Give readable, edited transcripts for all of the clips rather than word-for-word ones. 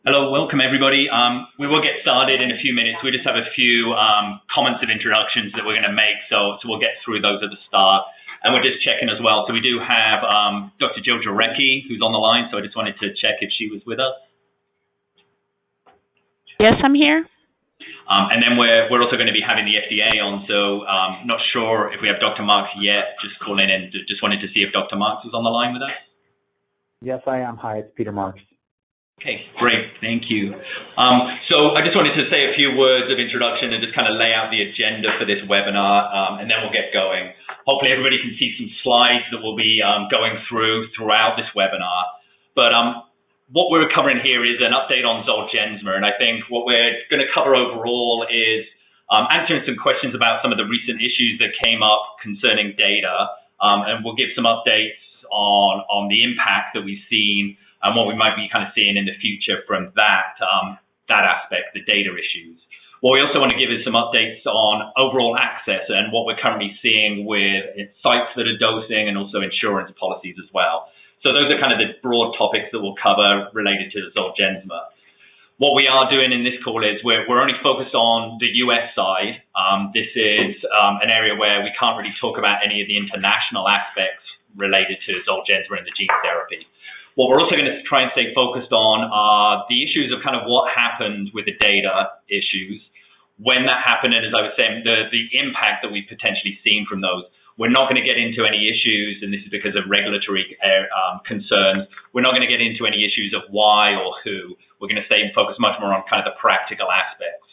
Hello, welcome everybody. We will get started in a few minutes. We just have a few comments of introductions that we're going to make, so we'll get through those at the start. And we're just checking as well. So we do have Dr. Jill Jarecki, who's on the line, so I just wanted to check if she was with us. Yes, I'm here. And then we're also going to be having the FDA on, so not sure if we have Dr. Marks yet. Just calling in, just wanted to see if Dr. Marks was on the line with us. Yes, I am. Hi, it's Peter Marks. Okay, great, thank you. So I just wanted to say a few words of introduction and just kind of lay out the agenda for this webinar, and then we'll get going. Hopefully everybody can see some slides that we'll be going throughout this webinar. But what we're covering here is an update on Zolgensma, and I think what we're going to cover overall is answering some questions about some of the recent issues that came up concerning data, and we'll give some updates on the impact that we've seen and what we might be kind of seeing in the future from that aspect, the data issues. What we also want to give is some updates on overall access and what we're currently seeing with sites that are dosing and also insurance policies as well. So those are kind of the broad topics that we'll cover related to the Zolgensma. What we are doing in this call is we're only focused on the US side. This is an area where we can't really talk about any of the international aspects related to Zolgensma and the gene therapy. What we're also going to try and stay focused on are the issues of kind of what happened with the data issues, when that happened, and as I was saying, the impact that we've potentially seen from those. We're not going to get into any issues, and this is because of regulatory concerns. We're not going to get into any issues of why or who. We're going to stay and focus much more on kind of the practical aspects.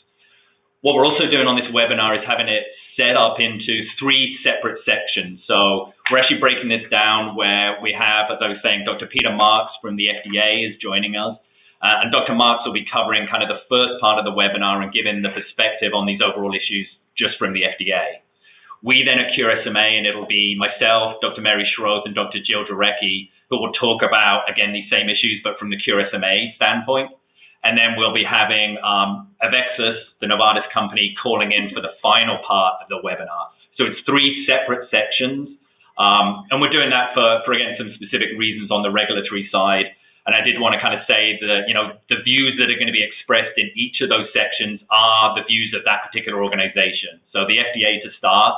What we're also doing on this webinar is having it set up into 3 separate sections. So we're actually breaking this down where we have, as I was saying, Dr. Peter Marks from the FDA is joining us. And Dr. Marks will be covering kind of the first part of the webinar and giving the perspective on these overall issues just from the FDA. We then at Cure SMA, and it'll be myself, Dr. Mary Schroth, and Dr. Jill Jarecki, who will talk about, again, these same issues, but from the Cure SMA standpoint. And then we'll be having AveXis, the Novartis company, calling in for the final part of the webinar. So it's 3 separate sections. And we're doing that for, again, some specific reasons on the regulatory side. And I did want to kind of say that, the views that are going to be expressed in each of those sections are the views of that particular organization. So the FDA to start,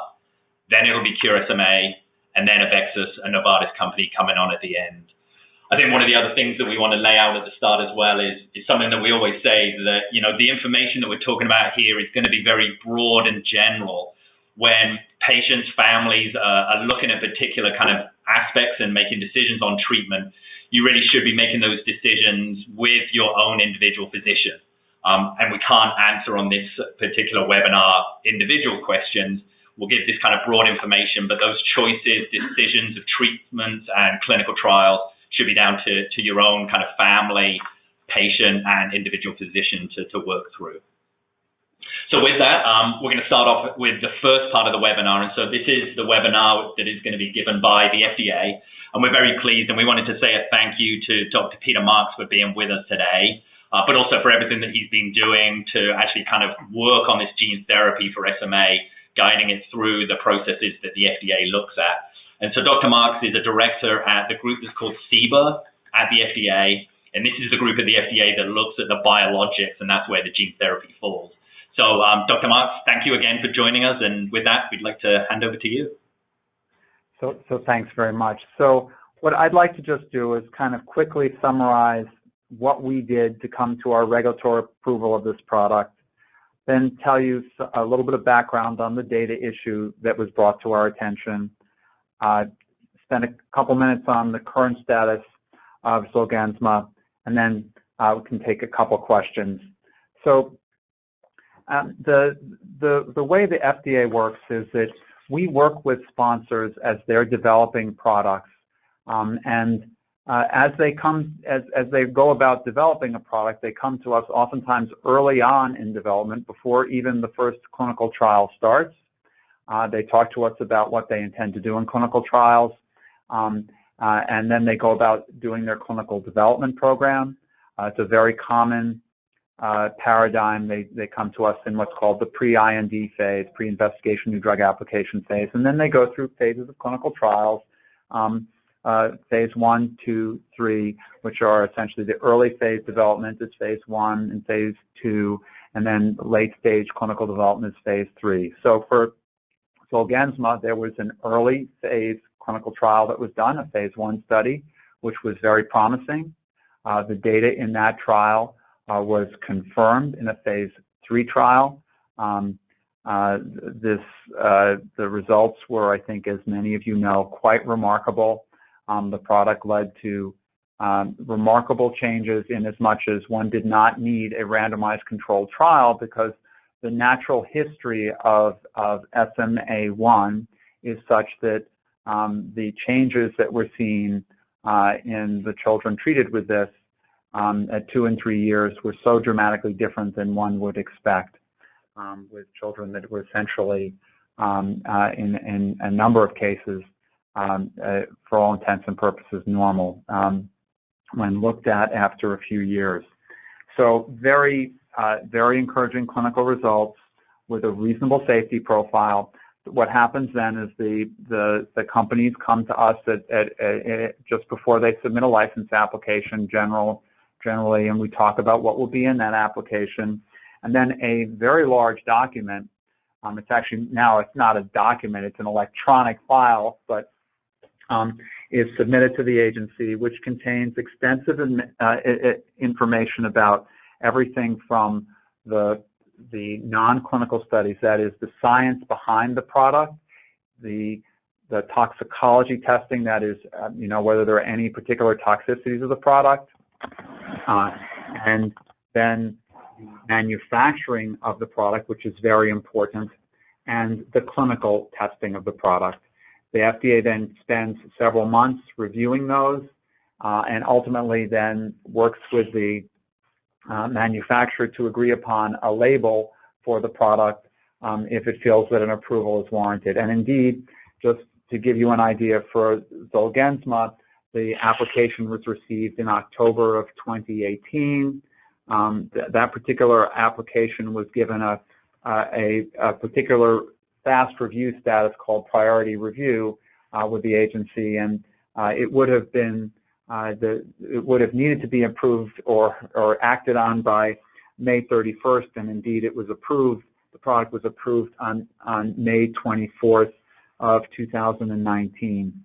then it'll be Cure SMA, and then AveXis, a Novartis company, coming on at the end. I think one of the other things that we want to lay out at the start as well is something that we always say that, the information that we're talking about here is going to be very broad and general. When patients, families are looking at particular kind of aspects and making decisions on treatment, you really should be making those decisions with your own individual physician. And we can't answer on this particular webinar individual questions. We'll give this kind of broad information, but those choices, decisions of treatments and clinical trials should be down to your own kind of family, patient, and individual physician to work through. So with that, we're going to start off with the first part of the webinar. And so this is the webinar that is going to be given by the FDA. And we're very pleased, and we wanted to say a thank you to Dr. Peter Marks for being with us today, but also for everything that he's been doing to actually kind of work on this gene therapy for SMA, guiding it through the processes that the FDA looks at. And so Dr. Marks is a director at the group that's called CBER at the FDA, and this is the group at the FDA that looks at the biologics, and that's where the gene therapy falls. So Dr. Marks, thank you again for joining us, and with that, we'd like to hand over to you. So thanks very much. So what I'd like to just do is kind of quickly summarize what we did to come to our regulatory approval of this product, then tell you a little bit of background on the data issue that was brought to our attention, spend a couple minutes on the current status of Zolgensma, and then we can take a couple questions. So the way the FDA works is that we work with sponsors as they're developing products, and as they go about developing a product, they come to us oftentimes early on in development, before even the first clinical trial starts. They talk to us about what they intend to do in clinical trials, and then they go about doing their clinical development program. It's a very common paradigm. They come to us in what's called the pre-IND phase, pre-investigation new drug application phase, and then they go through phases of clinical trials, phase 1, 2, 3, which are essentially the early phase development is phase 1 and phase 2, and then late stage clinical development is phase 3. So for Zolgensma, there was an early phase clinical trial that was done, a phase 1 study, which was very promising. The data in that trial was confirmed in a phase 3 trial. The results were, I think, as many of you know, quite remarkable. The product led to remarkable changes in as much as one did not need a randomized controlled trial because the natural history of SMA1 is such that the changes that we're seeing in the children treated with this at 2 and 3 years were so dramatically different than one would expect with children that were essentially, in a number of cases, for all intents and purposes, normal when looked at after a few years. So very encouraging clinical results with a reasonable safety profile. What happens then is the companies come to us at just before they submit a license application generally, and we talk about what will be in that application. And then a very large document, it's actually, now it's not a document, it's an electronic file, but is submitted to the agency, which contains extensive information about everything from the non-clinical studies, that is the science behind the product, the toxicology testing, that is, whether there are any particular toxicities of the product, and then manufacturing of the product, which is very important, and the clinical testing of the product. The FDA then spends several months reviewing those and ultimately then works with the manufacturer to agree upon a label for the product if it feels that an approval is warranted. And indeed, just to give you an idea, for Zolgensma, the application was received in October of 2018. That particular application was given a particular fast review status called priority review with the agency, and it would have been it would have needed to be approved or acted on by May 31st, and indeed it was approved. The product was approved on May 24th of 2019,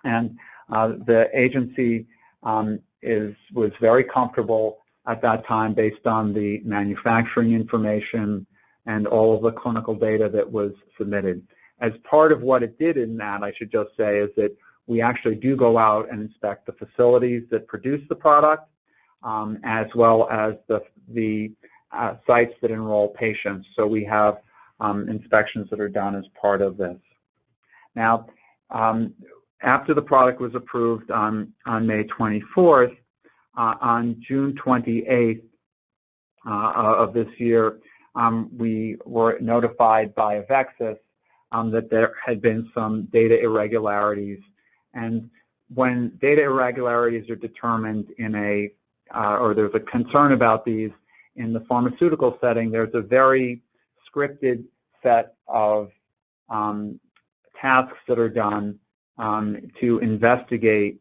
and the agency was very comfortable at that time based on the manufacturing information and all of the clinical data that was submitted. As part of what it did in that, I should just say, is that we actually do go out and inspect the facilities that produce the product, as well as the sites that enroll patients. So we have inspections that are done as part of this. Now, after the product was approved on May 24th, on June 28th of this year, we were notified by AveXis that there had been some data irregularities. And when data irregularities are determined in or there's a concern about these in the pharmaceutical setting, there's a very scripted set of tasks that are done to investigate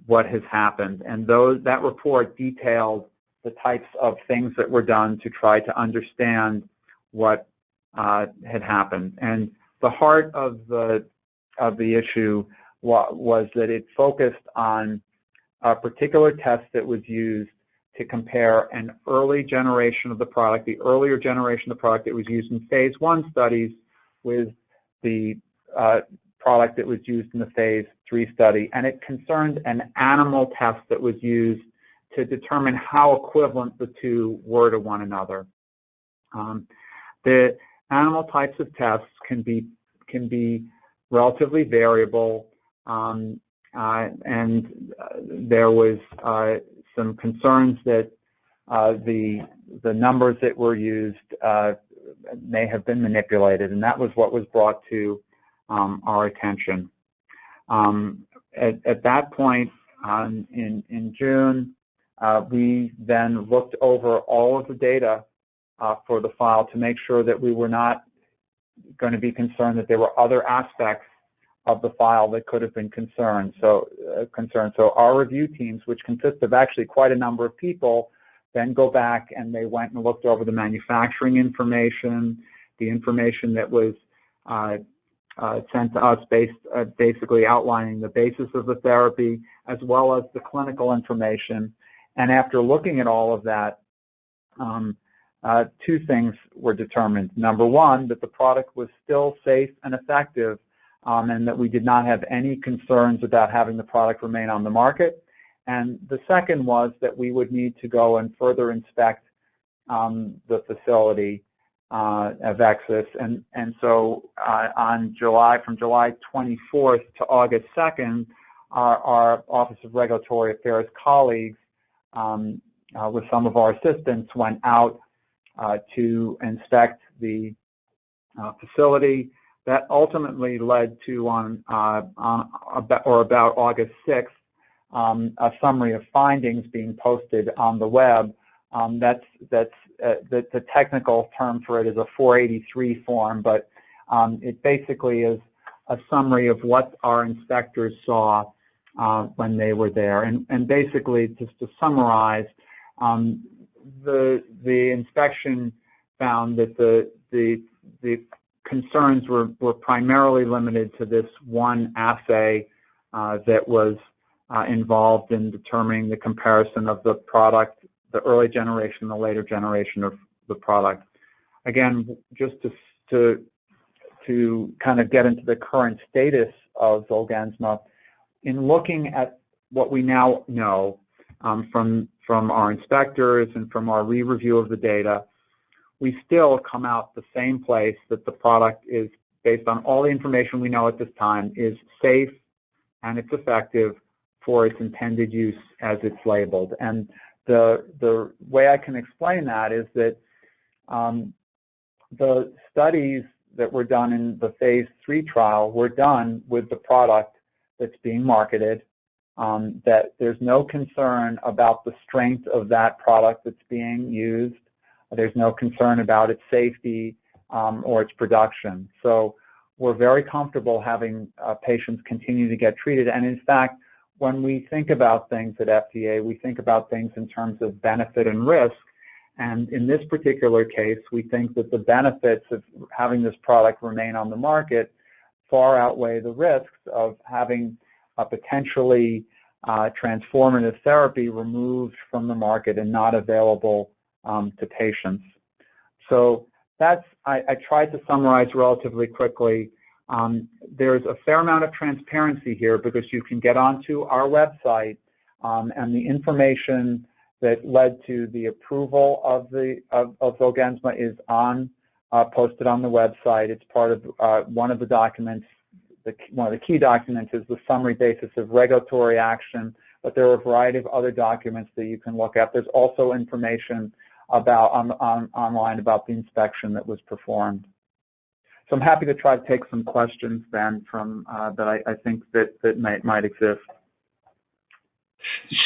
what has happened. And that report detailed the types of things that were done to try to understand what had happened. And the heart of the issue was that it focused on a particular test that was used to compare an early generation of the product, the earlier generation of the product that was used in phase 1 studies, with the product that was used in the phase 3 study. And it concerned an animal test that was used to determine how equivalent the two were to one another. The animal types of tests can be relatively variable, and there was some concerns that the numbers that were used may have been manipulated, and that was what was brought to our attention. At that point in June, we then looked over all of the data for the file to make sure that we were not going to be concerned that there were other aspects of the file that could have been concerned. So our review teams, which consist of actually quite a number of people, then go back and they went and looked over the manufacturing information, the information that was sent to us basically outlining the basis of the therapy, as well as the clinical information. And after looking at all of that, two things were determined. Number one, that the product was still safe and effective, and that we did not have any concerns about having the product remain on the market. And the second was that we would need to go and further inspect the facility, AveXis. And so from July 24th to August 2nd, our Office of Regulatory Affairs colleagues, with some of our assistants, went out to inspect the facility. That ultimately led to, about August 6th, a summary of findings being posted on the web. The technical term for it is a 483 form, but it basically is a summary of what our inspectors saw when they were there. And basically, just to summarize, the inspection found that the concerns were primarily limited to this one assay that was involved in determining the comparison of the product, the early generation, the later generation of the product. Again, just to kind of get into the current status of Zolgensma, in looking at what we now know from our inspectors and from our re-review of the data, we still come out the same place, that the product is, based on all the information we know at this time, is safe and it's effective for its intended use as it's labeled. And the way I can explain that is that the studies that were done in the phase 3 trial were done with the product that's being marketed, that there's no concern about the strength of that product that's being used. There's no concern about its safety or its production. So we're very comfortable having patients continue to get treated. And in fact, when we think about things at FDA, we think about things in terms of benefit and risk. And in this particular case, we think that the benefits of having this product remain on the market far outweigh the risks of having a potentially transformative therapy removed from the market and not available to patients. So I tried to summarize relatively quickly. There's a fair amount of transparency here because you can get onto our website and the information that led to the approval of Zolgensma is posted on the website. It's part of one of the documents. One of the key documents is the summary basis of regulatory action, but there are a variety of other documents that you can look at. There's also information about online about the inspection that was performed. So I'm happy to try to take some questions then from that I think that might exist.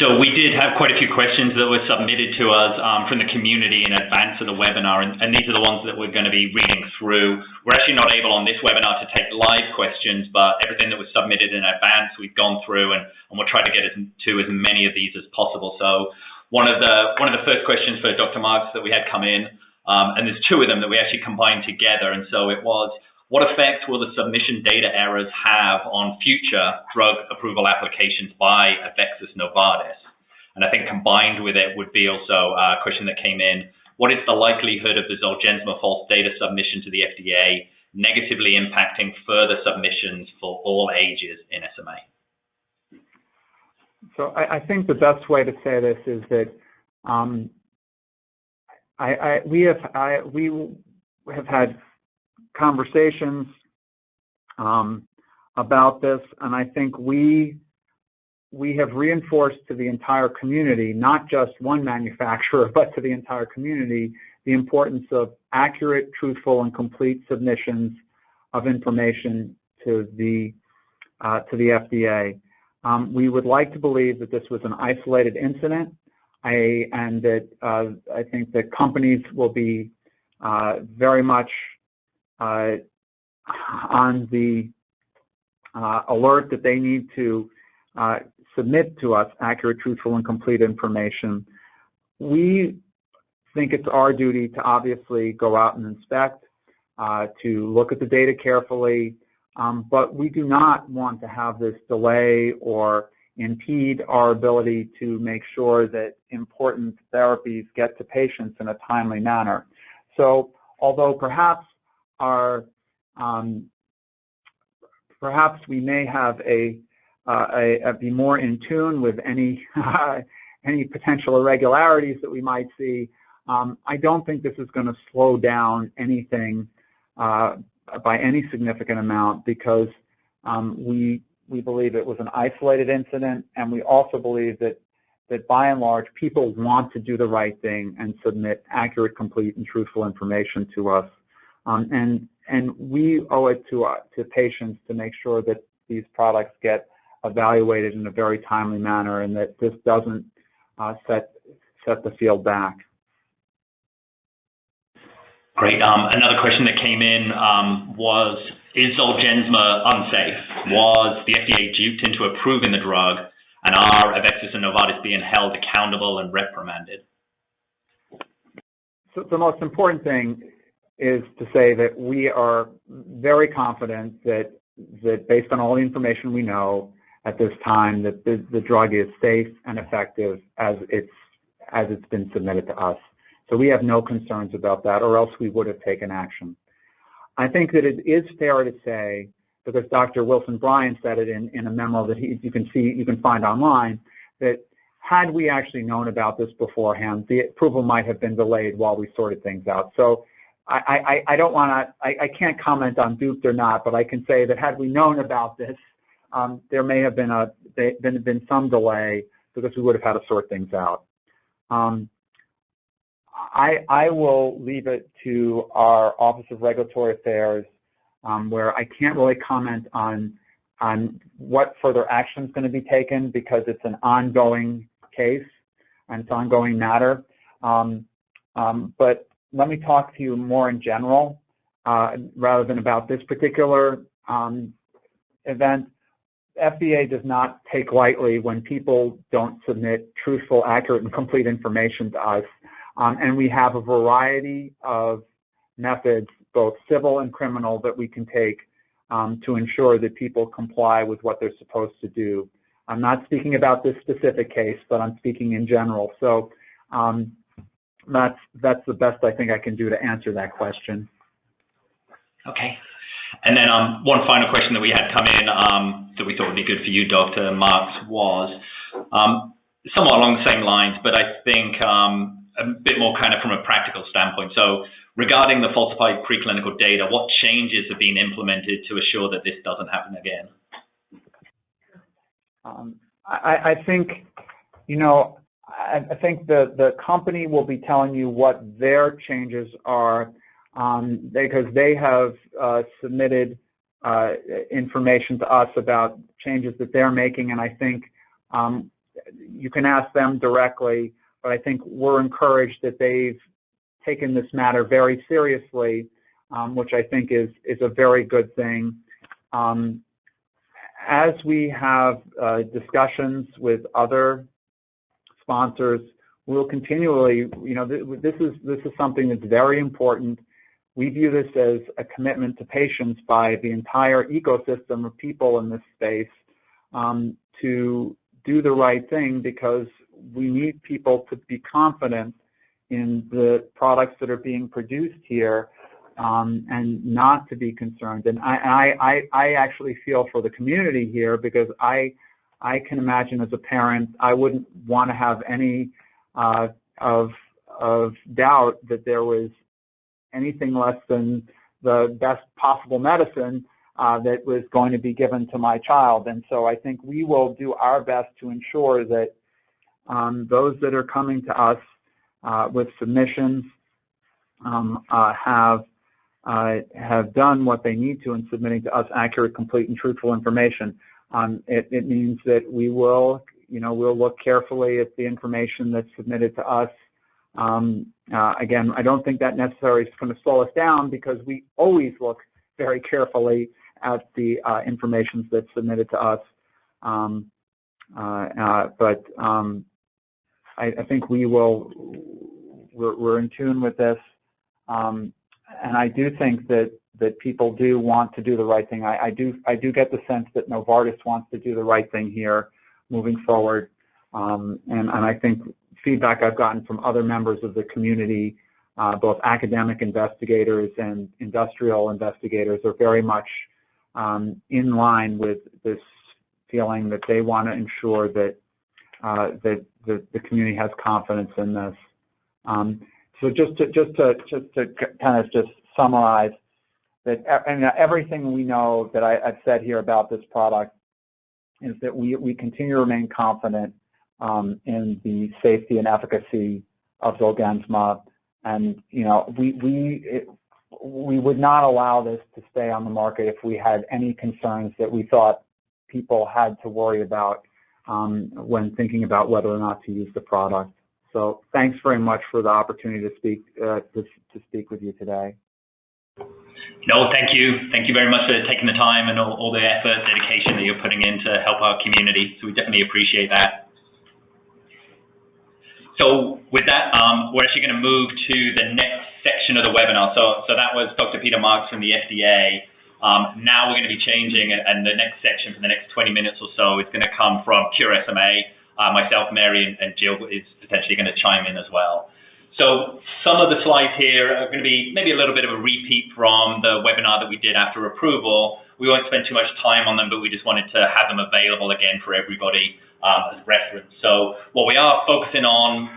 So we did have quite a few questions that were submitted to us from the community in advance of the webinar, and these are the ones that we're going to be reading through. We're actually not able on this webinar to take live questions, but everything that was submitted in advance we've gone through, and we'll try to get to as many of these as possible. So one of the first questions for Dr. Marks that we had come in, and there's two of them that we actually combined together, and so it was, what effect will the submission data errors have on future drug approval applications by AveXis Novartis? And I think combined with it would be also a question that came in, what is the likelihood of the Zolgensma false data submission to the FDA negatively impacting further submissions for all ages in SMA? So I think the best way to say this is that we have had conversations about this, and I think we have reinforced to the entire community, not just one manufacturer, but to the entire community, the importance of accurate, truthful, and complete submissions of information to the FDA. We would like to believe that this was an isolated incident, and that I think that companies will be very much on the alert that they need to submit to us accurate, truthful, and complete information. We think it's our duty to obviously go out and inspect, to look at the data carefully, but we do not want to have this delay or impede our ability to make sure that important therapies get to patients in a timely manner. So although perhaps perhaps we may have be more in tune with any any potential irregularities that we might see, I don't think this is going to slow down anything by any significant amount, because we believe it was an isolated incident, and we also believe that by and large people want to do the right thing and submit accurate, complete, and truthful information to us, and we owe it to patients to make sure that these products get evaluated in a very timely manner, and that this doesn't set the field back. Great. Another question that came in was, is Zolgensma unsafe? Was the FDA duped into approving the drug? And are AveXis and Novartis being held accountable and reprimanded? So the most important thing is to say that we are very confident that based on all the information we know at this time, that the drug is safe and effective as it's been submitted to us. So we have no concerns about that, or else we would have taken action. I think that it is fair to say, because Dr. Wilson Bryan said it in a memo that you can find online, that had we actually known about this beforehand, the approval might have been delayed while we sorted things out. So I can't comment on duped or not, but I can say that had we known about this, there may have been some delay, because we would have had to sort things out. I will leave it to our Office of Regulatory Affairs, where I can't really comment on what further action is going to be taken, because it's an ongoing case and it's an ongoing matter. But let me talk to you more in general, rather than about this particular event. FDA does not take lightly when people don't submit truthful, accurate, and complete information to us. And we have a variety of methods, both civil and criminal, that we can take to ensure that people comply with what they're supposed to do. I'm not speaking about this specific case, but I'm speaking in general. So that's the best I think I can do to answer that question. Okay. And then one final question that we had come in that we thought would be good for you, Dr. Marks, was somewhat along the same lines, but I think a bit more kind of from a practical standpoint. So regarding the falsified preclinical data, what changes have been implemented to assure that this doesn't happen again? I think, I think the company will be telling you what their changes are, because they have submitted information to us about changes that they're making, and I think you can ask them directly, but I think we're encouraged that they've taken this matter very seriously, which I think is a very good thing. As we have discussions with other sponsors, we'll continually, this is something that's very important. We view this as a commitment to patients by the entire ecosystem of people in this space to do the right thing, because we need people to be confident in the products that are being produced here, and not to be concerned. And I actually feel for the community here, because I can imagine as a parent, I wouldn't want to have any of doubt that there was anything less than the best possible medicine that was going to be given to my child. And so I think we will do our best to ensure that those that are coming to us with submissions have done what they need to in submitting to us accurate, complete, and truthful information. It means that we will, we'll look carefully at the information that's submitted to us. Again, I don't think that necessarily is going to slow us down, because we always look very carefully at the information that's submitted to us. I think we're in tune with this, and I do think that people do want to do the right thing. I do get the sense that Novartis wants to do the right thing here, moving forward, and I think feedback I've gotten from other members of the community, both academic investigators and industrial investigators, are very much in line with this feeling that they want to ensure that the community has confidence in this. So just to kind of just summarize that, and everything we know that I've said here about this product is that we continue to remain confident in the safety and efficacy of Zolgensma, and we would not allow this to stay on the market if we had any concerns that we thought people had to worry about when thinking about whether or not to use the product. So thanks very much for the opportunity to speak with you today. No, thank you. Thank you very much for taking the time and all the effort, dedication that you're putting in to help our community. So we definitely appreciate that. So with that, we're actually going to move to the next section of the webinar. So that was Dr. Peter Marks from the FDA. Now we're going to be changing, and the next section for the next 20 minutes or so is going to come from Cure SMA. Myself, Mary, and Jill is potentially going to chime in as well. So some of the slides here are going to be maybe a little bit of a repeat from the webinar that we did after approval. We won't spend too much time on them, but we just wanted to have them available again for everybody as reference. So what we are focusing on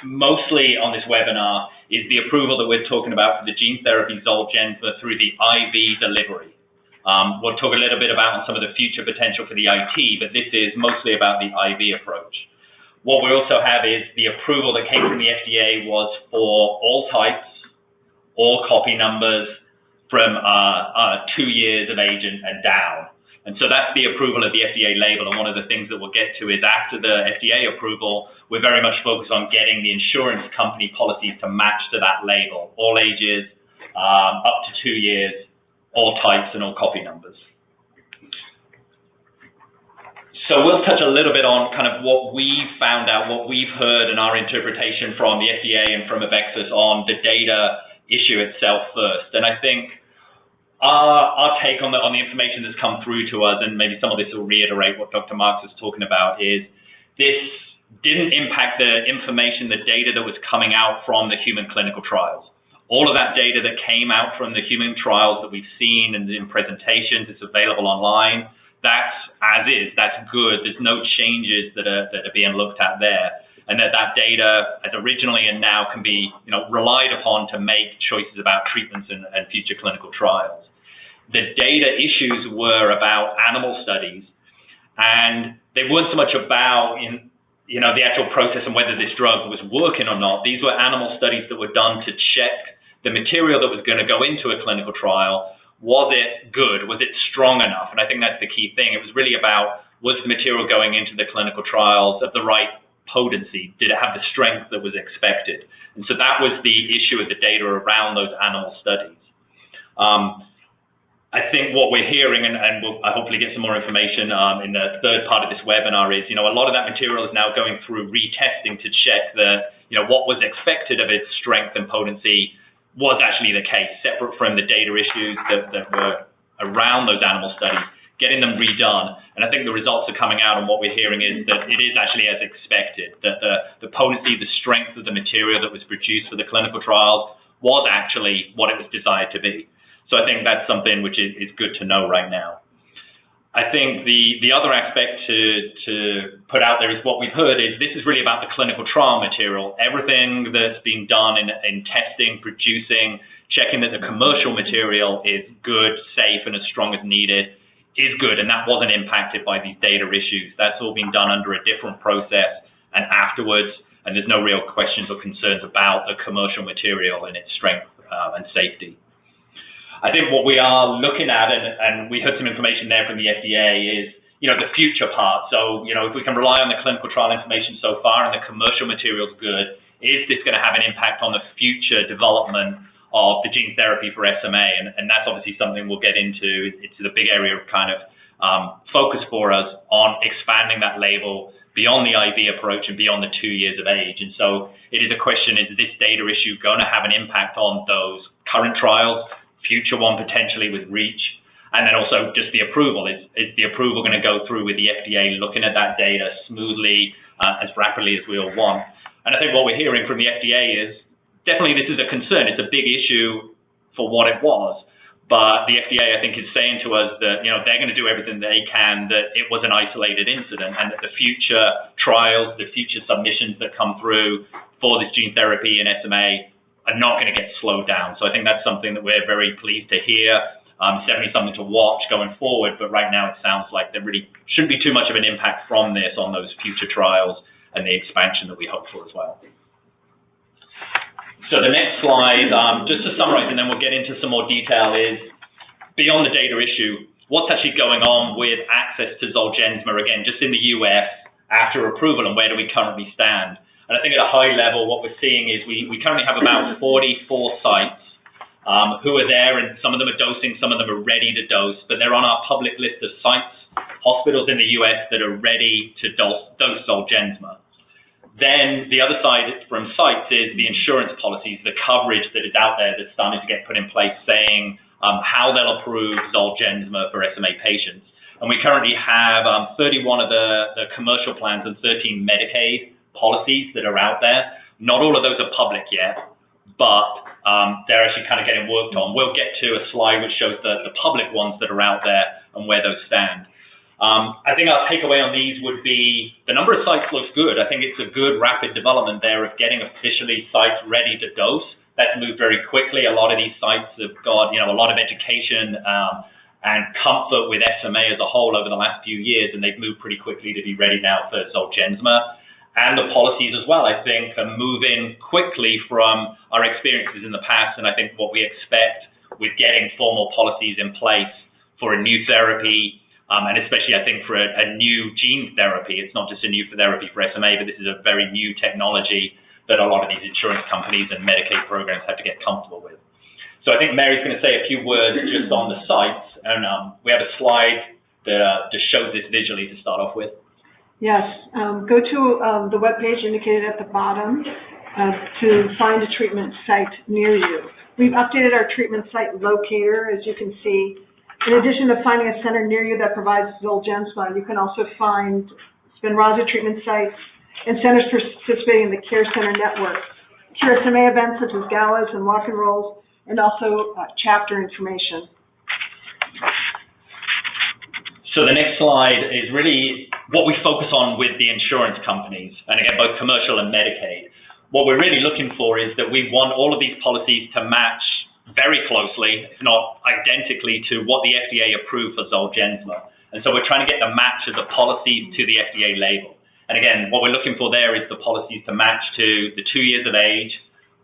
mostly on this webinar is the approval that we're talking about for the gene therapy Zolgensma through the IV delivery. We'll talk a little bit about some of the future potential for the IT, but this is mostly about the IV approach. What we also have is the approval that came from the FDA was for all types, all copy numbers from 2 years of age and down. And so that's the approval of the FDA label. And one of the things that we'll get to is after the FDA approval, we're very much focused on getting the insurance company policies to match to that label, all ages, up to 2 years, all types and all copy numbers. So we'll touch a little bit on kind of what we've found out, what we've heard, and our interpretation from the FDA and from AveXis on the data issue itself first. And I think our take on the information that's come through to us, and maybe some of this will reiterate what Dr. Marks was talking about, is this didn't impact the information, the data that was coming out from the human clinical trials. All of that data that came out from the human trials that we've seen and in presentations, it's available online. That's as is, that's good. There's no changes that are being looked at there. And that data as originally and now can be relied upon to make choices about treatments and future clinical trials. The data issues were about animal studies, and they weren't so much about the actual process and whether this drug was working or not. These were animal studies that were done to check the material that was going to go into a clinical trial. Was it good? Was it strong enough? And I think that's the key thing. It was really about, was the material going into the clinical trials of the right potency? Did it have the strength that was expected? And so that was the issue with the data around those animal studies. I think what we're hearing, and we'll hopefully get some more information in the third part of this webinar, is a lot of that material is now going through retesting to check what was expected of its strength and potency was actually the case, separate from the data issues that were around those animal studies, getting them redone. And I think the results are coming out, and what we're hearing is that it is actually as expected, that the potency, the strength of the material that was produced for the clinical trials was actually what it was designed to be. So I think that's something which is good to know right now. I think the other aspect to put out there is what we've heard is this is really about the clinical trial material. Everything that's been done in testing, producing, checking that the commercial material is good, safe, and as strong as needed is good, and that wasn't impacted by these data issues. That's all been done under a different process and afterwards, and there's no real questions or concerns about the commercial material and its strength and safety. I think what we are looking at, and we heard some information there from the FDA, is the future part. So if we can rely on the clinical trial information so far and the commercial material is good, is this going to have an impact on the future development of the gene therapy for SMA, and that's obviously something we'll get into. It's the big area of kind of focus for us on expanding that label beyond the IV approach and beyond the 2 years of age. And so it is a question, is this data issue going to have an impact on those current trials, future one potentially with REACH, and then also just the approval? Is the approval going to go through with the FDA looking at that data smoothly, as rapidly as we all want? And I think what we're hearing from the FDA is definitely this is a concern. It's a big issue for what it was. But the FDA, I think, is saying to us that, they're going to do everything they can, that it was an isolated incident, and that the future trials, the future submissions that come through for this gene therapy in SMA are not going to get slowed down. So I think that's something that we're very pleased to hear. It's definitely something to watch going forward, but right now it sounds like there really shouldn't be too much of an impact from this on those future trials and the expansion that we hope for as well. So the next slide, just to summarize, and then we'll get into some more detail, is beyond the data issue, what's actually going on with access to Zolgensma, again, just in the US after approval, and where do we currently stand? And I think at a high level, what we're seeing is we currently have about 44 sites who are there, and some of them are dosing, some of them are ready to dose, but they're on our public list of sites, hospitals in the US that are ready to dose Zolgensma. Then the other side from sites is the insurance policies, the coverage that is out there that's starting to get put in place, saying how they'll approve Zolgensma for SMA patients. And we currently have 31 of the commercial plans and 13 Medicaid policies that are out there. Not all of those are public yet, but they're actually kind of getting worked on. We'll get to a slide which shows the public ones that are out there and where those stand. I think our takeaway on these would be the number of sites looks good. I think it's a good rapid development there of getting officially sites ready to dose. That's moved very quickly. A lot of these sites have got a lot of education and comfort with SMA as a whole over the last few years, and they've moved pretty quickly to be ready now for Zolgensma. And the policies as well, I think, are moving quickly from our experiences in the past, and I think what we expect with getting formal policies in place for a new therapy, and especially, I think, for a new gene therapy. It's not just a new therapy for SMA, but this is a very new technology that a lot of these insurance companies and Medicaid programs have to get comfortable with. So I think Mary's going to say a few words just on the sites, and we have a slide that just shows this visually to start off with. Yes, go to the webpage indicated at the bottom to find a treatment site near you. We've updated our treatment site locator, as you can see. In addition to finding a center near you that provides Zolgensma, you can also find Spinraza treatment sites and centers participating in the Care Center Network, Cure SMA events such as galas and walk and rolls, and also chapter information. So the next slide is really what we focus on with the insurance companies, and again, both commercial and Medicaid. What we're really looking for is that we want all of these policies to match very closely, if not identically, to what the FDA approved for Zolgensma. And so we're trying to get the match of the policies to the FDA label. And again, what we're looking for there is the policies to match to the 2 years of age,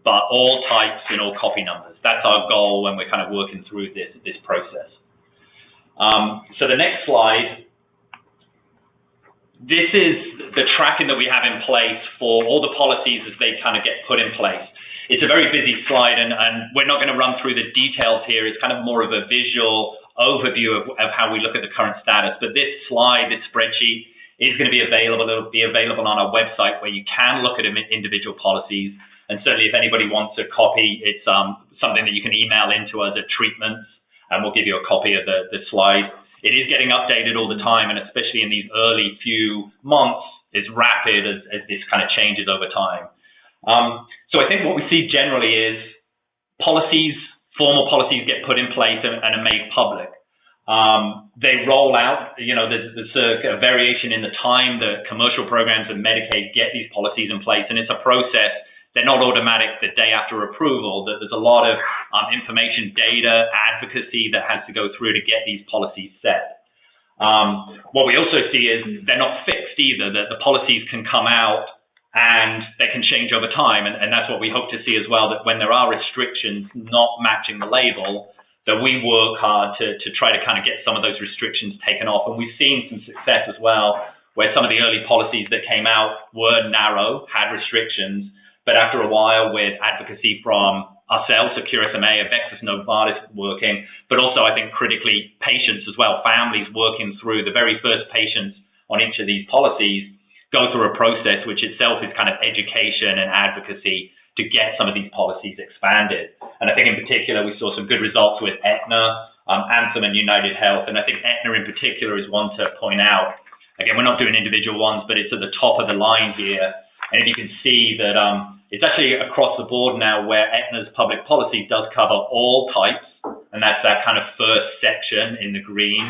but all types and all copy numbers. That's our goal when we're kind of working through this process. So the next slide, this is the tracking that we have in place for all the policies as they kind of get put in place. It's a very busy slide, and we're not going to run through the details here. It's kind of more of a visual overview of how we look at the current status. But this slide, this spreadsheet, is going to be available. It'll be available on our website where you can look at individual policies. And certainly if anybody wants a copy, it's something that you can email into us at treatments, and we'll give you a copy of the slide. It is getting updated all the time, and especially in these early few months, it's rapid as this kind of changes over time. So I think what we see generally is formal policies get put in place and are made public. They roll out, there's a variation in the time that commercial programs and Medicaid get these policies in place, and it's a process. They're not automatic the day after approval. There's a lot of information, data, advocacy that has to go through to get these policies set. What we also see is they're not fixed either, that the policies can come out and they can change over time, and that's what we hope to see as well, that when there are restrictions not matching the label, that we work hard to try to kind of get some of those restrictions taken off. And we've seen some success as well, where some of the early policies that came out were narrow, had restrictions, but after a while with advocacy from ourselves, so Cure SMA, AveXis, Novartis working, but also I think critically patients as well, families working through the very first patients on each of these policies go through a process which itself is kind of education and advocacy to get some of these policies expanded. And I think in particular we saw some good results with Aetna, Anthem and United Health, and I think Aetna in particular is one to point out. Again, we're not doing individual ones, but it's at the top of the line here. And if you can see that it's actually across the board now where Aetna's public policy does cover all types, and that's that kind of first section in the green,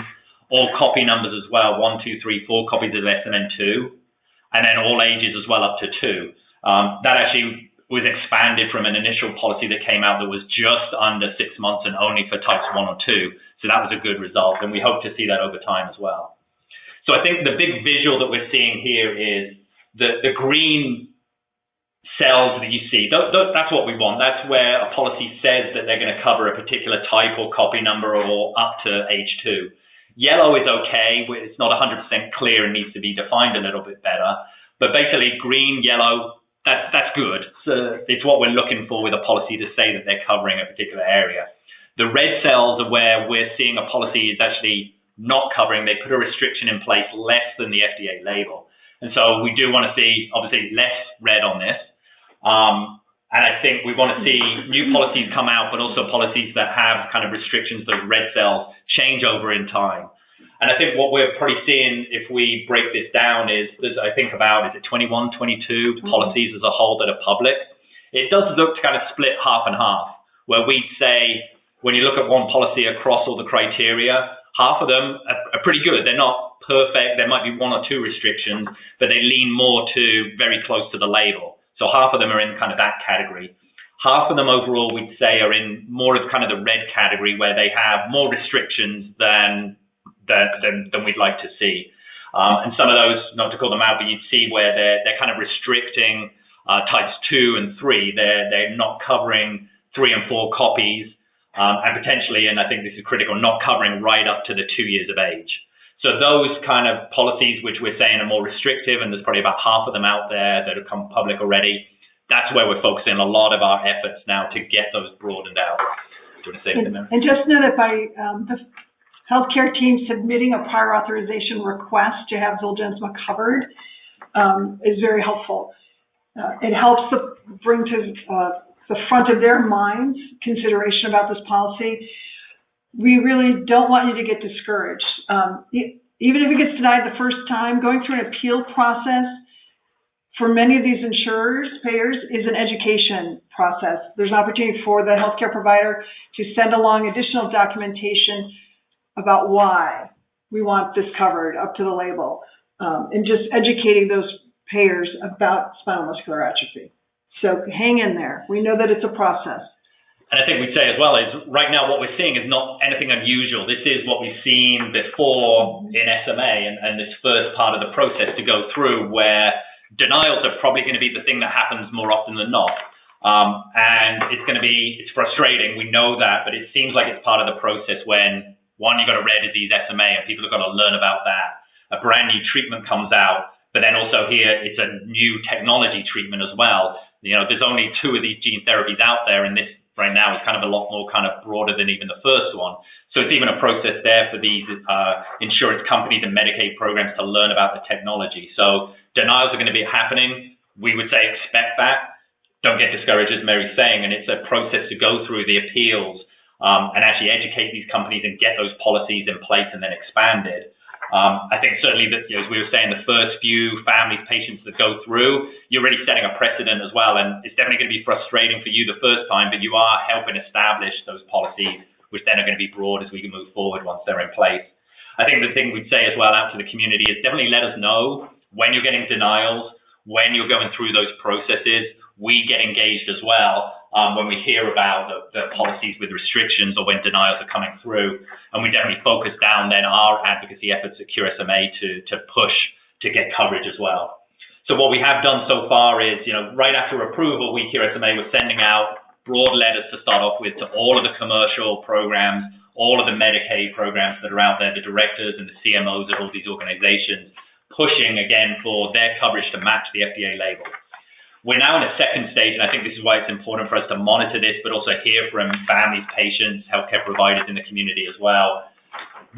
all copy numbers as well, 1, 2, 3, 4 copies of SMN2, and then all ages as well up to 2. That actually was expanded from an initial policy that came out that was just under 6 months and only for types 1 or 2. So that was a good result, and we hope to see that over time as well. So I think the big visual that we're seeing here is the green cells that you see. That's what we want. That's where a policy says that they're going to cover a particular type or copy number or up to age 2. Yellow is okay. It's not 100% clear and needs to be defined a little bit better. But basically, green, yellow, that's good. So it's what we're looking for with a policy to say that they're covering a particular area. The red cells are where we're seeing a policy is actually not covering. They put a restriction in place less than the FDA label. And so we do want to see, obviously, less red on this. And I think we want to see new policies come out, but also policies that have kind of restrictions, those red cells, change over in time. And I think what we're probably seeing, if we break this down, is there's, I think about, is it 21, 22 policies as a whole that are public? It does look to kind of split half and half, where we'd say, when you look at one policy across all the criteria, half of them are pretty good. They're not perfect. There might be 1 or 2 restrictions, but they lean more to very close to the label. So half of them are in kind of that category. Half of them overall, we'd say, are in more of kind of the red category, where they have more restrictions than we'd like to see. And some of those, not to call them out, but you'd see where they're kind of restricting types 2 and 3. They're not covering 3 and 4 copies, and potentially, and I think this is critical, not covering right up to the 2 years of age. So those kind of policies, which we're saying are more restrictive, and there's probably about half of them out there that have come public already, that's where we're focusing a lot of our efforts now to get those broadened out. Do you want to say something there? And just know that by the healthcare team submitting a prior authorization request to have Zolgensma covered is very helpful. It helps to bring to the front of their minds consideration about this policy. We really don't want you to get discouraged. Even if it gets denied the first time, going through an appeal process for many of these insurers, payers, is an education process. There's an opportunity for the healthcare provider to send along additional documentation about why we want this covered up to the label, and just educating those payers about spinal muscular atrophy. So hang in there. We know that it's a process. And I think we'd say as well is right now what we're seeing is not anything unusual. This is what we've seen before in SMA and this first part of the process to go through, where denials are probably going to be the thing that happens more often than not. And it's frustrating, we know that, but it seems like it's part of the process when, one, you've got a rare disease SMA and people have got to learn about that. A brand new treatment comes out, but then also here it's a new technology treatment as well. You know, there's only 2 of these gene therapies out there, and this right now is kind of a lot more kind of broader than even the first one. So it's even a process there for these insurance companies and Medicaid programs to learn about the technology. So denials are going to be happening. We would say expect that. Don't get discouraged, as Mary's saying, and it's a process to go through the appeals and actually educate these companies and get those policies in place and then expanded. I think certainly that, as we were saying, the first few families, patients that go through, you're really setting a precedent as well. And it's definitely going to be frustrating for you the first time, but you are helping establish those policies, which then are going to be broad as we can move forward once they're in place. I think the thing we'd say as well out to the community is definitely let us know when you're getting denials, when you're going through those processes. We get engaged as well when we hear about the policies with restrictions or when denials are coming through. And we definitely focus down then our advocacy efforts at Cure SMA to push to get coverage as well. So what we have done so far is, right after approval, we Cure SMA were sending out broad letters to start off with to all of the commercial programs, all of the Medicaid programs that are out there, the directors and the CMOs of all these organizations, pushing again for their coverage to match the FDA label. We're now in a second stage, and I think this is why it's important for us to monitor this, but also hear from families, patients, healthcare providers in the community as well.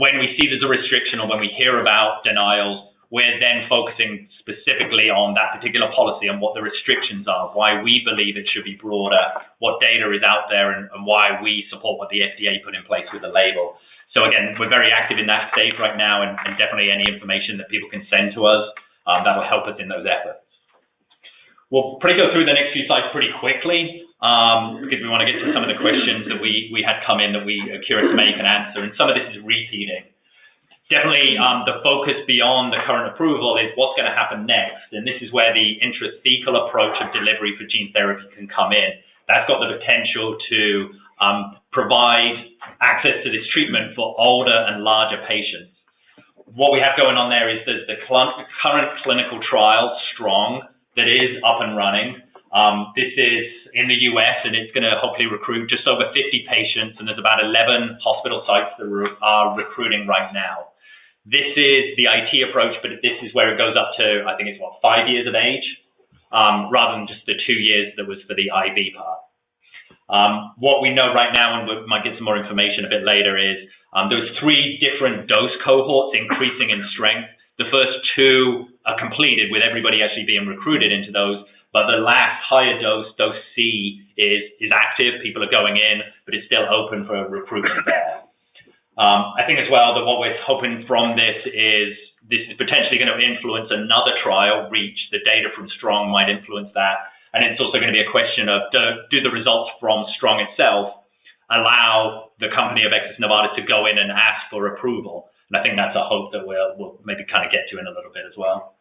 When we see there's a restriction or when we hear about denials, we're then focusing specifically on that particular policy and what the restrictions are, why we believe it should be broader, what data is out there, and why we support what the FDA put in place with the label. So again, we're very active in that stage right now, and definitely any information that people can send to us, that will help us in those efforts. We'll probably go through the next few slides pretty quickly, because we want to get to some of the questions that we had come in that we are curious to make and answer, and some of this is repeating. Definitely the focus beyond the current approval is what's going to happen next, and this is where the intrathecal approach of delivery for gene therapy can come in. That's got the potential to provide access to this treatment for older and larger patients. What we have going on there is there's the current clinical trial, STRONG, that is up and running. This is in the US, and it's going to hopefully recruit just over 50 patients, and there's about 11 hospital sites that are recruiting right now. This is the IT approach, but this is where it goes up to, I think it's 5 years of age, rather than just the 2 years that was for the IV part. What we know right now, and we might get some more information a bit later, is there's 3 different dose cohorts increasing in strength. The first 2 are completed with everybody actually being recruited into those, but the last higher dose, dose C, is active. People are going in, but it's still open for recruitment there. I think as well that what we're hoping from this is potentially going to influence another trial, REACH. The data from STRONG might influence that. And it's also going to be a question of, do the results from STRONG itself allow the company AveXis Novartis to go in and ask for approval? And I think that's a hope that we'll maybe kind of get to in a little bit as well.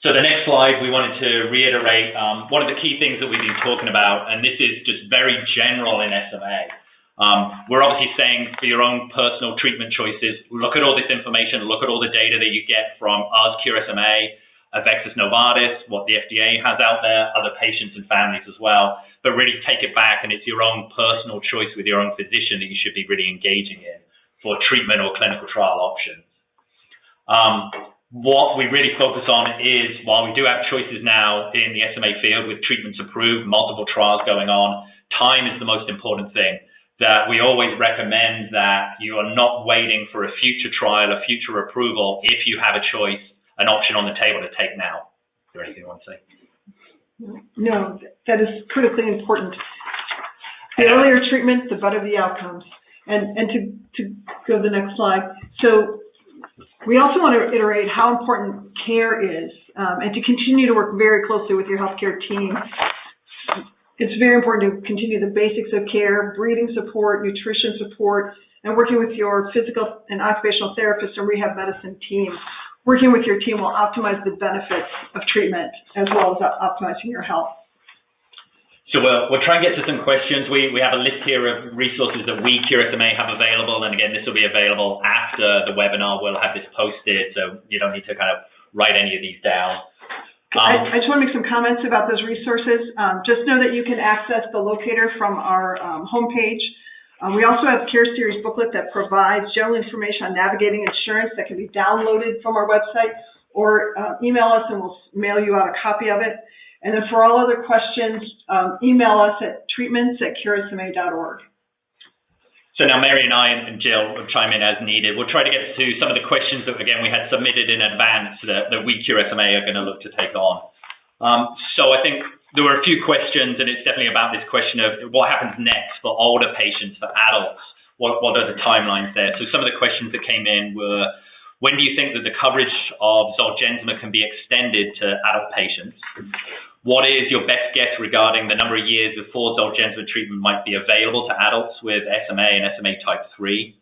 So the next slide, we wanted to reiterate one of the key things that we've been talking about, and this is just very general in SMA. We're obviously saying for your own personal treatment choices, look at all this information, look at all the data that you get from us, Cure SMA, AveXis Novartis, what the FDA has out there, other patients and families as well, but really take it back, and it's your own personal choice with your own physician that you should be really engaging in for treatment or clinical trial options. What we really focus on is, while we do have choices now in the SMA field with treatments approved, multiple trials going on, time is the most important thing. That we always recommend that you are not waiting for a future trial, a future approval, if you have a choice, an option on the table to take now. Is there anything you want to say? No, that is critically important. The earlier treatment, the better the outcomes. And to go to the next slide. So we also want to iterate how important care is, and to continue to work very closely with your healthcare team. It's very important to continue the basics of care, breathing support, nutrition support, and working with your physical and occupational therapist and rehab medicine team. Working with your team will optimize the benefits of treatment as well as optimizing your health. So we'll try and get to some questions. We have a list here of resources that we, Cure SMA, have available. And again, this will be available after the webinar. We'll have this posted, so you don't need to kind of write any of these down. I just want to make some comments about those resources. Just know that you can access the locator from our homepage. We also have Care Series booklet that provides general information on navigating insurance that can be downloaded from our website, or email us and we'll mail you out a copy of it. And then for all other questions, email us at treatments@curesma.org. So now Mary and I and Jill will chime in as needed. We'll try to get to some of the questions that, again, we had submitted in advance that we, Cure SMA, are going to look to take on. So I think there were a few questions, and it's definitely about this question of what happens next for older patients, for adults. What are the timelines there? So some of the questions that came in were, when do you think that the coverage of Zolgensma can be extended to adult patients? What is your best guess regarding the number of years before Zolgensma treatment might be available to adults with SMA and SMA type 3?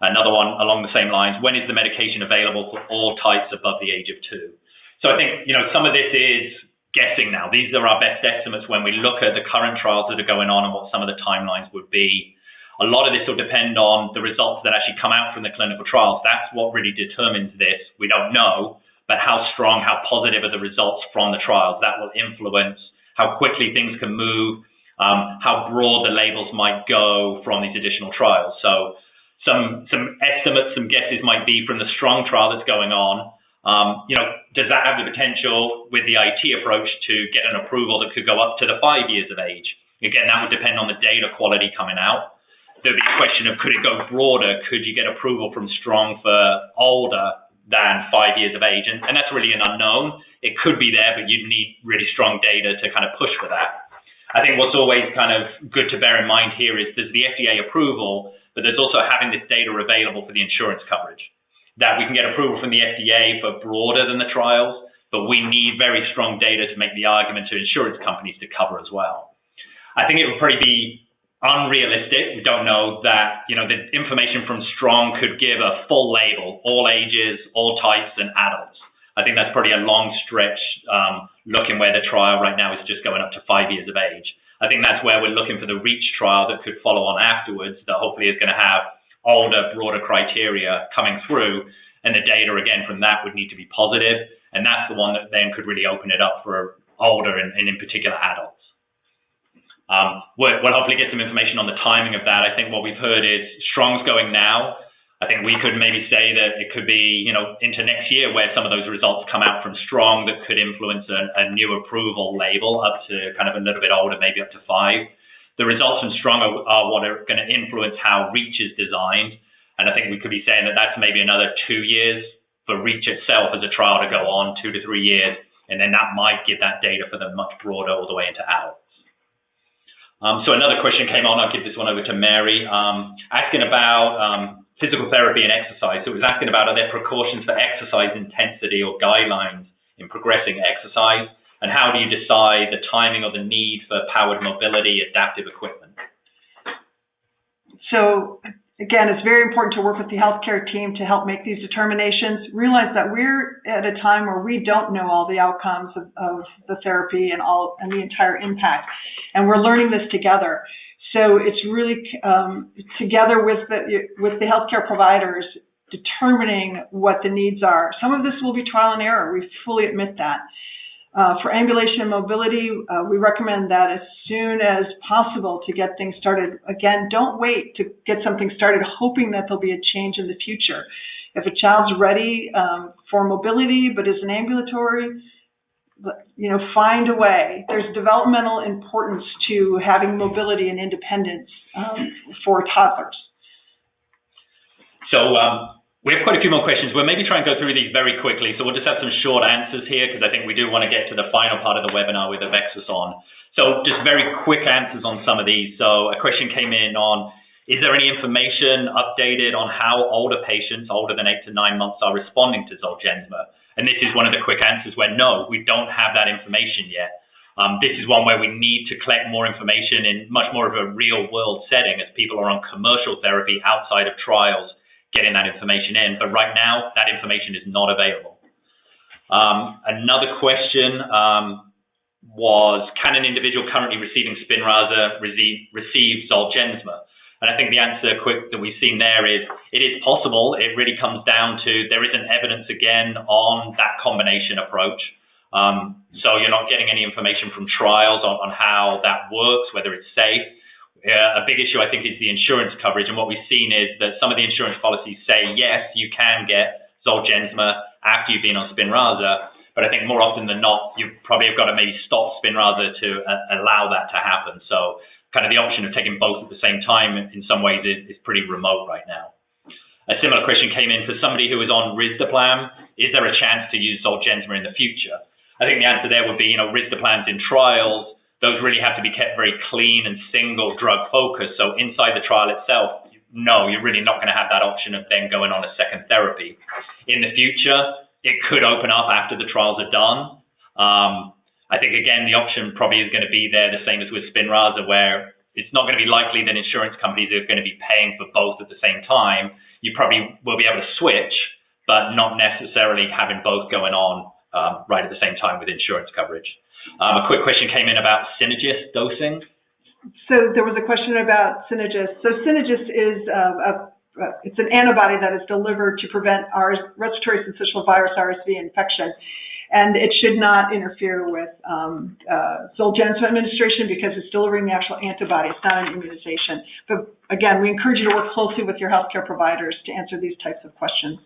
Another one along the same lines, when is the medication available for all types above the age of 2? So I think, some of this is guessing now. These are our best estimates when we look at the current trials that are going on and what some of the timelines would be. A lot of this will depend on the results that actually come out from the clinical trials. That's what really determines this. We don't know, but how strong, how positive are the results from the trials? That will influence how quickly things can move, how broad the labels might go from these additional trials. So some estimates, some guesses might be from the STRONG trial that's going on. Does that have the potential with the IT approach to get an approval that could go up to the 5 years of age? Again, that would depend on the data quality coming out. There'd be a question of, could it go broader? Could you get approval from strong for older than 5 years of age? And that's really an unknown. It could be there, but you'd need really strong data to kind of push for that. I think what's always kind of good to bear in mind here is there's the FDA approval, but there's also having this data available for the insurance coverage. That we can get approval from the FDA for broader than the trials, but we need very strong data to make the argument to insurance companies to cover as well. I think it would probably be unrealistic. We don't know that, the information from Strong could give a full label, all ages, all types, and adults. I think that's probably a long stretch, looking where the trial right now is just going up to 5 years of age. I think that's where we're looking for the REACH trial that could follow on afterwards, that hopefully is going to have older, broader criteria coming through, and the data, again, from that would need to be positive, and that's the one that then could really open it up for older and in particular adults. We'll hopefully get some information on the timing of that. I think what we've heard is Strong's going now. I think we could maybe say that it could be, into next year where some of those results come out from Strong that could influence a new approval label up to kind of a little bit older, maybe up to 5. The results from Strong are what are going to influence how REACH is designed. And I think we could be saying that that's maybe another 2 years for REACH itself as a trial to go on, 2 to 3 years. And then that might give that data for the much broader all the way into adults. So another question came on. I'll give this one over to Mary, asking about physical therapy and exercise. So it was asking about, are there precautions for exercise intensity or guidelines in progressing exercise? And how do you decide the timing or the need for powered mobility adaptive equipment? So again, it's very important to work with the healthcare team to help make these determinations. Realize that we're at a time where we don't know all the outcomes of the therapy and the entire impact, and we're learning this together. So it's really together with the healthcare providers determining what the needs are. Some of this will be trial and error. We fully admit that. For ambulation and mobility, we recommend that as soon as possible to get things started. Again, don't wait to get something started hoping that there'll be a change in the future. If a child's ready for mobility but isn't ambulatory, find a way. There's developmental importance to having mobility and independence for toddlers. So we have quite a few more questions. We'll maybe try and go through these very quickly. So we'll just have some short answers here because I think we do want to get to the final part of the webinar with AveXis on. So just very quick answers on some of these. So a question came in on, is there any information updated on how older patients, older than 8 to 9 months, are responding to Zolgensma? And this is one of the quick answers where no, we don't have that information yet. This is one where we need to collect more information in much more of a real world setting as people are on commercial therapy outside of trials, getting that information in. But right now, that information is not available. Another question was, can an individual currently receiving Spinraza receive Zolgensma? And I think the answer that we've seen there is, it is possible. It really comes down to, there isn't evidence again on that combination approach. So you're not getting any information from trials on how that works, whether it's safe. A big issue, I think, is the insurance coverage. And what we've seen is that some of the insurance policies say, yes, you can get Zolgensma after you've been on Spinraza. But I think more often than not, you probably have got to maybe stop Spinraza to allow that to happen. So kind of the option of taking both at the same time in some ways is pretty remote right now. A similar question came in for somebody who is on Risdiplam. Is there a chance to use Zolgensma in the future? I think the answer there would be, Risdiplams in trials, those really have to be kept very clean and single drug focused. So inside the trial itself, no, you're really not going to have that option of then going on a second therapy. In the future, it could open up after the trials are done. I think, again, the option probably is going to be there, the same as with Spinraza, where it's not going to be likely that insurance companies are going to be paying for both at the same time. You probably will be able to switch, but not necessarily having both going on right at the same time with insurance coverage. A quick question came in about Synagis dosing. So there was a question about Synagis. So Synagis is it's an antibody that is delivered to prevent respiratory syncytial virus RSV infection. And it should not interfere with Zolgensma administration because it's delivering the actual antibody. It's not an immunization. But again, we encourage you to work closely with your healthcare providers to answer these types of questions.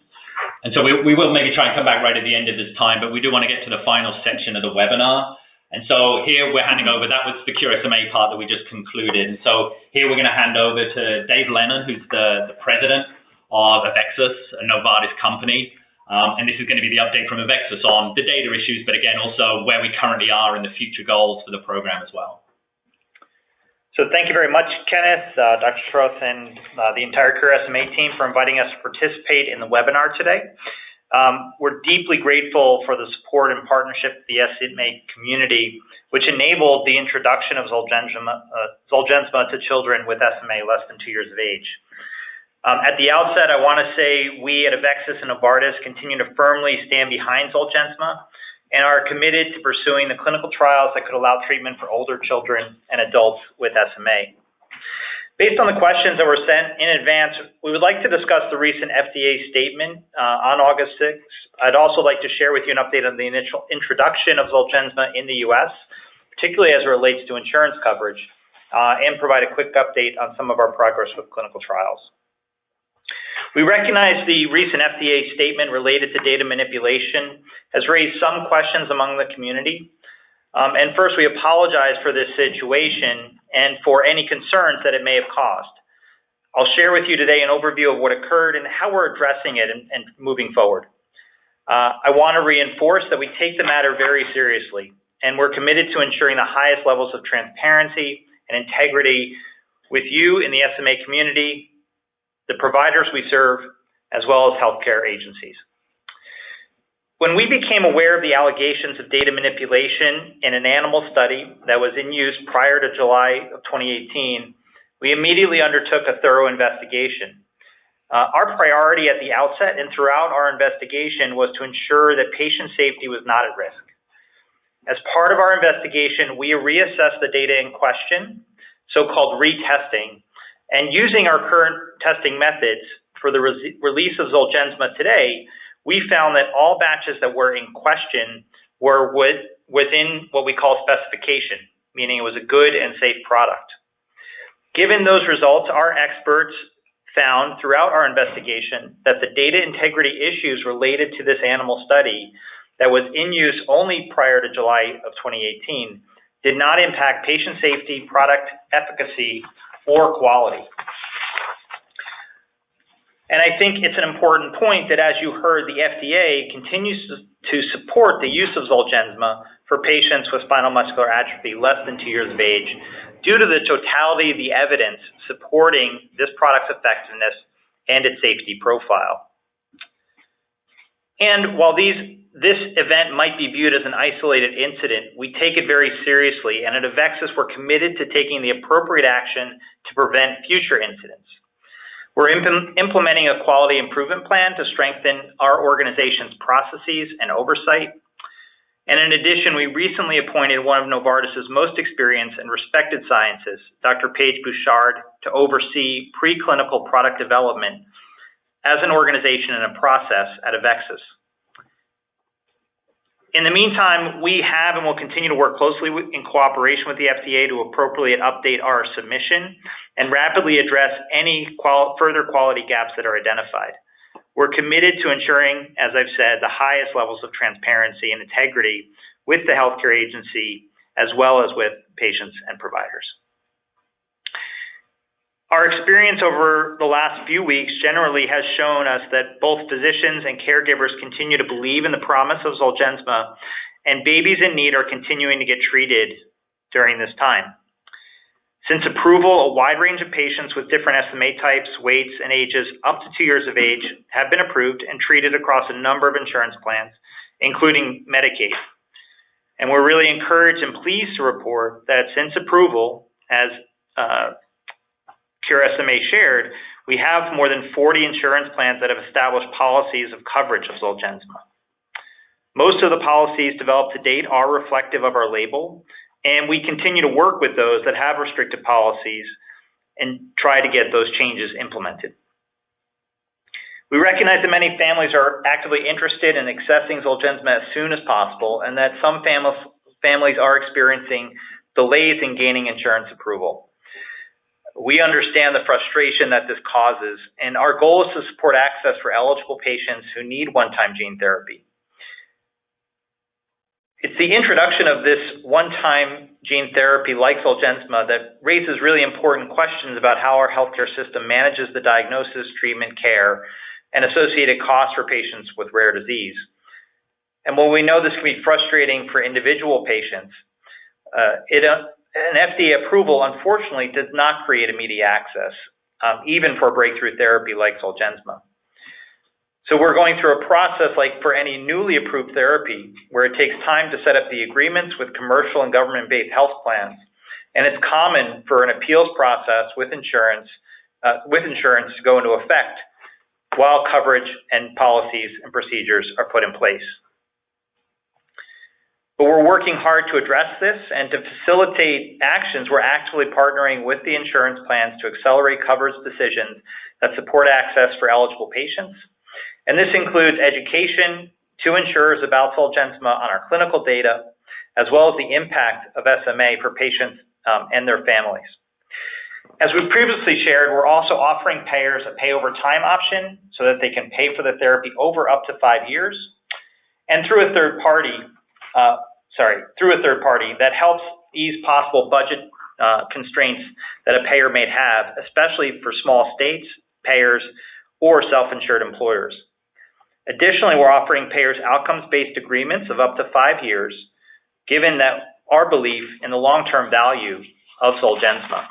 And so we will maybe try and come back right at the end of this time, but we do want to get to the final section of the webinar. And so here we're handing over, that was the Cure SMA part that we just concluded. And so here we're going to hand over to Dave Lennon, who's the president of AveXis, a Novartis company. And this is going to be the update from AveXis on the data issues, but again, also where we currently are and the future goals for the program as well. So thank you very much, Kenneth, Dr. Schroth, and the entire Cure SMA team for inviting us to participate in the webinar today. We're deeply grateful for the support and partnership of the SMA community, which enabled the introduction of Zolgensma to children with SMA less than 2 years of age. At the outset, I want to say we at AveXis and Novartis continue to firmly stand behind Zolgensma and are committed to pursuing the clinical trials that could allow treatment for older children and adults with SMA. Based on the questions that were sent in advance, we would like to discuss the recent FDA statement on August 6th. I'd also like to share with you an update on the initial introduction of Zolgensma in the U.S., particularly as it relates to insurance coverage, and provide a quick update on some of our progress with clinical trials. We recognize the recent FDA statement related to data manipulation has raised some questions among the community. And first, we apologize for this situation and for any concerns that it may have caused. I'll share with you today an overview of what occurred and how we're addressing it and moving forward. I want to reinforce that we take the matter very seriously, and we're committed to ensuring the highest levels of transparency and integrity with you in the SMA community, the providers we serve, as well as healthcare agencies. When we became aware of the allegations of data manipulation in an animal study that was in use prior to July of 2018, we immediately undertook a thorough investigation. Our priority at the outset and throughout our investigation was to ensure that patient safety was not at risk. As part of our investigation, we reassessed the data in question, so-called retesting, and using our current testing methods for the release of Zolgensma today, we found that all batches that were in question were within what we call specification, meaning it was a good and safe product. Given those results, our experts found throughout our investigation that the data integrity issues related to this animal study that was in use only prior to July of 2018 did not impact patient safety, product efficacy, or quality. And I think it's an important point that, as you heard, the FDA continues to support the use of Zolgensma for patients with spinal muscular atrophy less than 2 years of age due to the totality of the evidence supporting this product's effectiveness and its safety profile. And while this event might be viewed as an isolated incident, we take it very seriously, and at AveXis, we're committed to taking the appropriate action to prevent future incidents. We're implementing a quality improvement plan to strengthen our organization's processes and oversight. And in addition, we recently appointed one of Novartis's most experienced and respected scientists, Dr. Paige Bouchard, to oversee preclinical product development as an organization and a process at AveXis. In the meantime, we have and will continue to work closely in cooperation with the FDA to appropriately update our submission and rapidly address any further quality gaps that are identified. We're committed to ensuring, as I've said, the highest levels of transparency and integrity with the healthcare agency as well as with patients and providers. Our experience over the last few weeks generally has shown us that both physicians and caregivers continue to believe in the promise of Zolgensma, and babies in need are continuing to get treated during this time. Since approval, a wide range of patients with different SMA types, weights, and ages up to 2 years of age have been approved and treated across a number of insurance plans, including Medicaid. And we're really encouraged and pleased to report that since approval, as Cure SMA shared, we have more than 40 insurance plans that have established policies of coverage of Zolgensma. Most of the policies developed to date are reflective of our label, and we continue to work with those that have restricted policies and try to get those changes implemented. We recognize that many families are actively interested in accessing Zolgensma as soon as possible, and that some families are experiencing delays in gaining insurance approval. We understand the frustration that this causes, and our goal is to support access for eligible patients who need one-time gene therapy. It's the introduction of this one-time gene therapy like Zolgensma that raises really important questions about how our healthcare system manages the diagnosis, treatment, care, and associated costs for patients with rare disease. And while we know this can be frustrating for individual patients, an FDA approval, unfortunately, does not create immediate access, even for a breakthrough therapy like Zolgensma. So we're going through a process like for any newly approved therapy, where it takes time to set up the agreements with commercial and government-based health plans, and it's common for an appeals process with insurance to go into effect while coverage and policies and procedures are put in place. But we're working hard to address this, and to facilitate actions, we're actively partnering with the insurance plans to accelerate coverage decisions that support access for eligible patients. And this includes education to insurers about Zolgensma on our clinical data, as well as the impact of SMA for patients and their families. As we previously shared, we're also offering payers a pay over time option so that they can pay for the therapy over up to 5 years, and through a third party that helps ease possible budget constraints that a payer may have, especially for small states, payers, or self-insured employers. Additionally, we're offering payers outcomes-based agreements of up to 5 years, given that our belief in the long-term value of Zolgensma.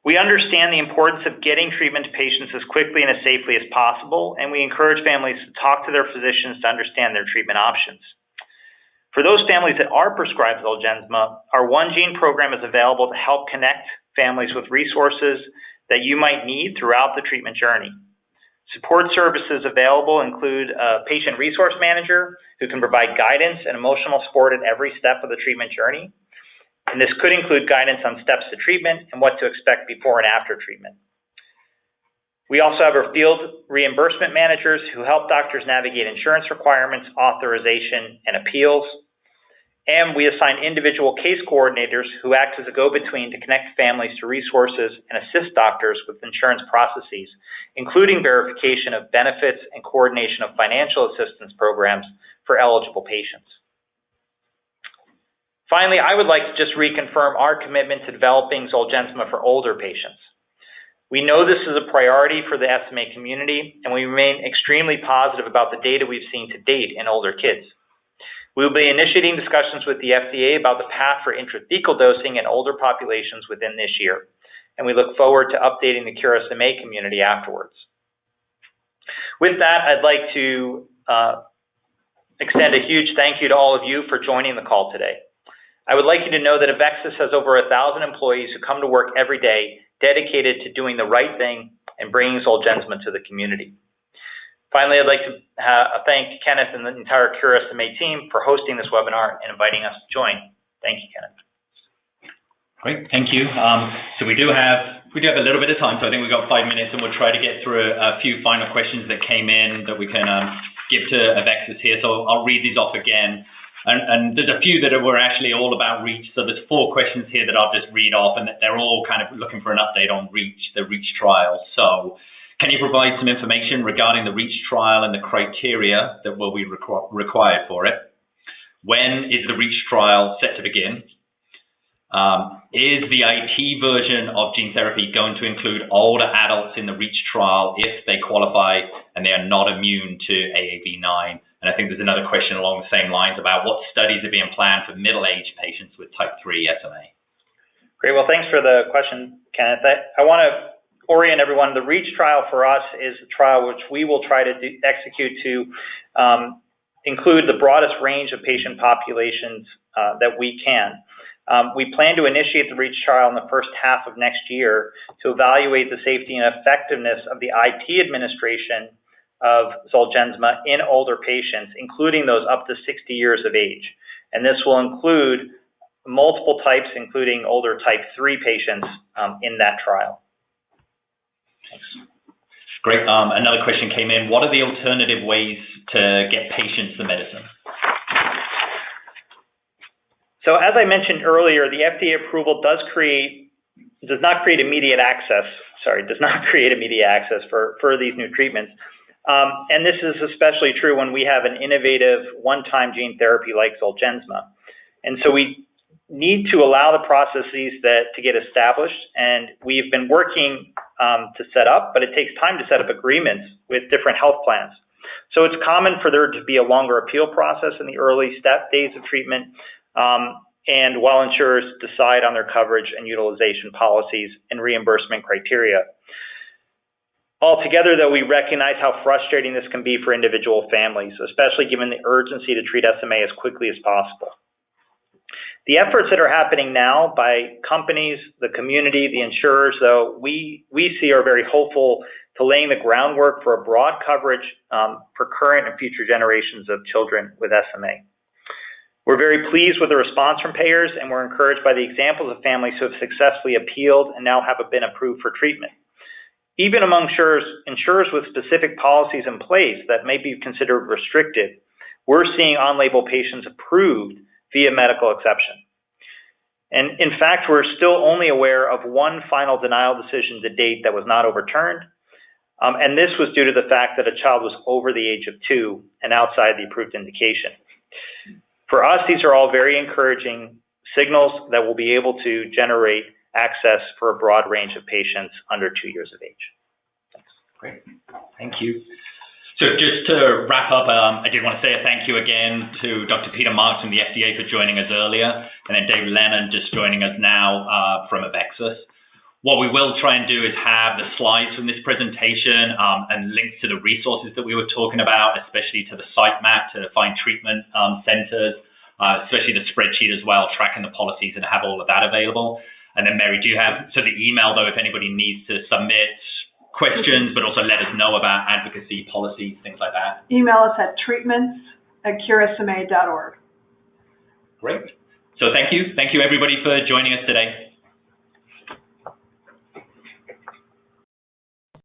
We understand the importance of getting treatment to patients as quickly and as safely as possible, and we encourage families to talk to their physicians to understand their treatment options. For those families that are prescribed Zolgensma, our One Gene program is available to help connect families with resources that you might need throughout the treatment journey. Support services available include a patient resource manager who can provide guidance and emotional support at every step of the treatment journey. And this could include guidance on steps to treatment and what to expect before and after treatment. We also have our field reimbursement managers who help doctors navigate insurance requirements, authorization, and appeals. And we assign individual case coordinators who act as a go-between to connect families to resources and assist doctors with insurance processes, including verification of benefits and coordination of financial assistance programs for eligible patients. Finally, I would like to just reconfirm our commitment to developing Zolgensma for older patients. We know this is a priority for the SMA community, and we remain extremely positive about the data we've seen to date in older kids. We will be initiating discussions with the FDA about the path for intrathecal dosing in older populations within this year, and we look forward to updating the Cure SMA community afterwards. With that, I'd like to extend a huge thank you to all of you for joining the call today. I would like you to know that AveXis has over 1,000 employees who come to work every day dedicated to doing the right thing and bringing Zolgensma to the community. Finally, I'd like to thank Kenneth and the entire Cure SMA team for hosting this webinar and inviting us to join. Thank you, Kenneth. Great, thank you. So we do have a little bit of time, so I think we've got 5 minutes, and we'll try to get through a few final questions that came in that we can give to AveXis here. So I'll read these off again. And there's a few that were actually all about REACH. So there's 4 questions here that I'll just read off, and they're all kind of looking for an update on REACH, the REACH trial. So can you provide some information regarding the REACH trial and the criteria that will be required for it? When is the REACH trial set to begin? Is the IT version of gene therapy going to include older adults in the REACH trial if they qualify and they are not immune to AAV9? And I think there's another question along the same lines about what studies are being planned for middle-aged patients with type 3 SMA. Great. Well, thanks for the question, Kenneth. I want to orient everyone. The REACH trial for us is a trial which we will try to execute to include the broadest range of patient populations that we can. We plan to initiate the REACH trial in the first half of next year to evaluate the safety and effectiveness of the IP administration of Zolgensma in older patients, including those up to 60 years of age. And this will include multiple types, including older type 3 patients in that trial. Thanks. Great. Another question came in. What are the alternative ways to get patients the medicine? So as I mentioned earlier, the FDA approval does not create immediate access for these new treatments. And this is especially true when we have an innovative one-time gene therapy like Zolgensma. And so we need to allow the processes to get established, and we've been working to set up, but it takes time to set up agreements with different health plans. So it's common for there to be a longer appeal process in the early days of treatment, and while insurers decide on their coverage and utilization policies and reimbursement criteria. Altogether, though, we recognize how frustrating this can be for individual families, especially given the urgency to treat SMA as quickly as possible. The efforts that are happening now by companies, the community, the insurers, though, we see are very hopeful to laying the groundwork for a broad coverage for current and future generations of children with SMA. We're very pleased with the response from payers, and we're encouraged by the examples of families who have successfully appealed and now have been approved for treatment. Even among insurers with specific policies in place that may be considered restricted, we're seeing on-label patients approved via medical exception. And in fact, we're still only aware of one final denial decision to date that was not overturned, and this was due to the fact that a child was over the age of 2 and outside the approved indication. For us, these are all very encouraging signals that will be able to generate access for a broad range of patients under 2 years of age. Thanks. Great. Thank you. So just to wrap up, I did want to say a thank you again to Dr. Peter Marks from the FDA for joining us earlier, and then Dave Lennon just joining us now from AveXis. What we will try and do is have the slides from this presentation and links to the resources that we were talking about, especially to the site map to find treatment centers, especially the spreadsheet as well, tracking the policies, and have all of that available. And then Mary, do you have, so the email though, if anybody needs to submit questions, but also let us know about advocacy policies, things like that? Email us at treatments@curesma.org. Great. So thank you. Thank you everybody for joining us today.